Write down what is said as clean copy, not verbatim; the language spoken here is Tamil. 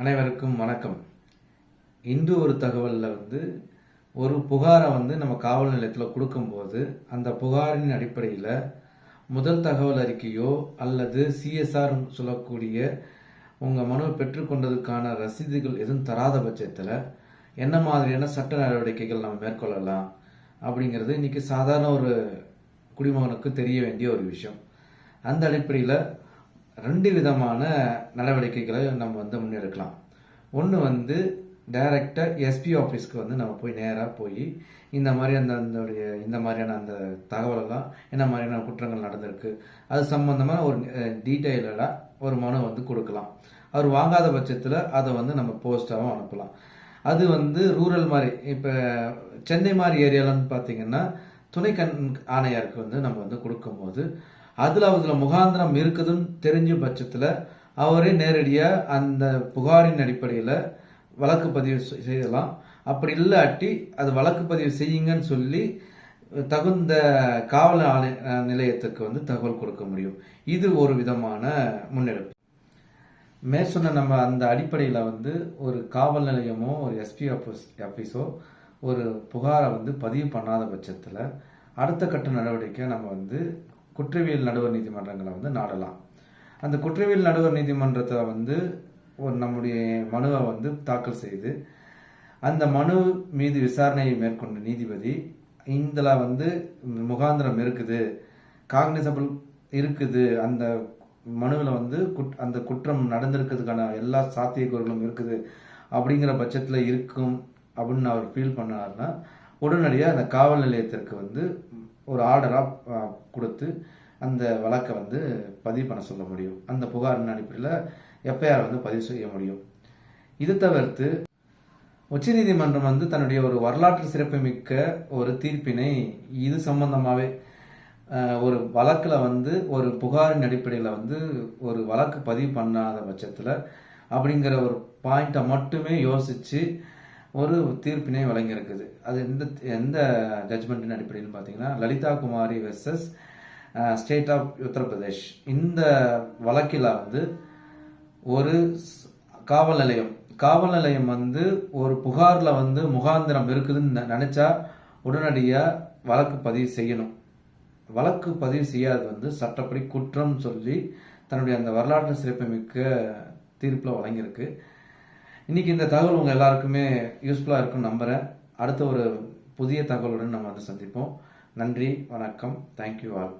அனைவருக்கும் வணக்கம். இன்று ஒரு தகவலில் ஒரு புகாரை நம்ம காவல் நிலையத்தில் கொடுக்கும்போது அந்த புகாரின் அடிப்படையில் முதல் தகவல் அறிக்கையோ அல்லது சிஎஸ்ஆர் சொல்லக்கூடிய உங்கள் மனுவை பெற்றுக்கொண்டதுக்கான ரசீதுகள் எதுவும் தராத பட்சத்தில் என்ன மாதிரியான சட்ட நடவடிக்கைகள் நம்ம மேற்கொள்ளலாம் அப்படிங்கிறது இன்னைக்கு சாதாரண ஒரு குடிமகனுக்கு தெரிய வேண்டிய ஒரு விஷயம். அந்த அடிப்படையில் ரெண்டு விதமான நடவடிக்கைகளை நம்ம முன்னெடுக்கலாம். ஒன்று டைரக்டாக எஸ்பி ஆஃபீஸ்க்கு நம்ம போய் நேராக போய் இந்த மாதிரி இந்த மாதிரியான அந்த தகவலெல்லாம் என்ன மாதிரியான குற்றங்கள் நடந்திருக்கு அது சம்பந்தமாக ஒரு டீட்டெயிலடாக ஒரு மனு கொடுக்கலாம். அவர் வாங்காத பட்சத்தில் அதை நம்ம போஸ்டாகவும் அனுப்பலாம். அது ரூரல் மாதிரி இப்போ சென்னை மாதிரி ஏரியாலன்னு பார்த்தீங்கன்னா துணை ஆணையருக்கு நம்ம கொடுக்கும்போது அதில் முகாந்திரம் இருக்குதுன்னு தெரிஞ்ச பட்சத்தில் அவரே நேரடியாக அந்த புகாரின் அடிப்படையில் வழக்கு பதிவு செய்யலாம். அப்படி இல்லாட்டி அது வழக்கு பதிவு செய்யுங்கன்னு சொல்லி தகுந்த காவல் நிலையத்துக்கு தகவல் கொடுக்க முடியும். இது ஒரு விதமான முன்னெடுப்பு. மேற்சொன்ன நம்ம அந்த அடிப்படையில் ஒரு காவல் நிலையமோ ஒரு எஸ்பி ஆஃபீஸோ ஒரு புகாரை பதிவு பண்ணாத பட்சத்தில் அடுத்த கட்ட நடவடிக்கை நம்ம குற்றவியல் நடுவர் நீதிமன்றங்களை நாடலாம். அந்த குற்றவியல் நடுவர் நீதிமன்றத்தை நம்முடைய மனுவை தாக்கல் செய்து அந்த மனு மீது விசாரணையை மேற்கொண்ட நீதிபதி இதில் முகாந்திரம் இருக்குது, காக்னிசபிள் இருக்குது, அந்த மனுவில் அந்த குற்றம் நடந்திருக்கிறதுக்கான எல்லா சாத்தியக்கூறுகளும் இருக்குது அப்படிங்கிற பட்சத்தில் இருக்கும் அப்படின்னு அவர் ஃபீல் பண்ணாருன்னா உடனடியாக அந்த காவல் நிலையத்திற்கு ஒரு ஆர்டராக கொடுத்து அந்த வழக்கை பதிவு பண்ண சொல்ல முடியும். அந்த புகாரின் அடிப்படையில் எஃப்ஐஆர் பதிவு செய்ய முடியும். இது தவிர்த்து உச்சநீதிமன்றம் தன்னுடைய ஒரு வரலாற்று சிறப்புமிக்க ஒரு தீர்ப்பினை இது சம்பந்தமாகவே ஒரு வழக்கில் ஒரு புகாரின் அடிப்படையில் ஒரு வழக்கு பதிவு பண்ணாத பட்சத்தில் அப்படிங்கிற ஒரு பாயிண்ட்டை மட்டுமே யோசித்து ஒரு தீர்ப்பினை வழங்கியிருக்குது. அது எந்த ஜட்ஜ்மெண்ட்டின் அடிப்படையில் பார்த்தீங்கன்னா லலிதா குமாரி வெர்சஸ் ஸ்டேட் ஆஃப் உத்தரப்பிரதேஷ். இந்த வழக்கில் ஒரு காவல் நிலையம் ஒரு புகாரில் முகாந்திரம் இருக்குதுன்னு நினைச்சா உடனடியாக வழக்கு பதிவு செய்யணும். வழக்கு பதிவு செய்யாது சட்டப்படி குற்றம் சொல்லி தன்னுடைய அந்த வரலாற்று சிறப்புமிக்க தீர்ப்பில் வழங்கியிருக்கு. இன்னைக்கு இந்த தகவல் உங்கள் எல்லாருக்குமே யூஸ்ஃபுல்லாக இருக்குன்னு நம்புகிறேன். அடுத்த ஒரு புதிய தகவலுடன் நம்ம சந்திப்போம். நன்றி, வணக்கம். Thank you all.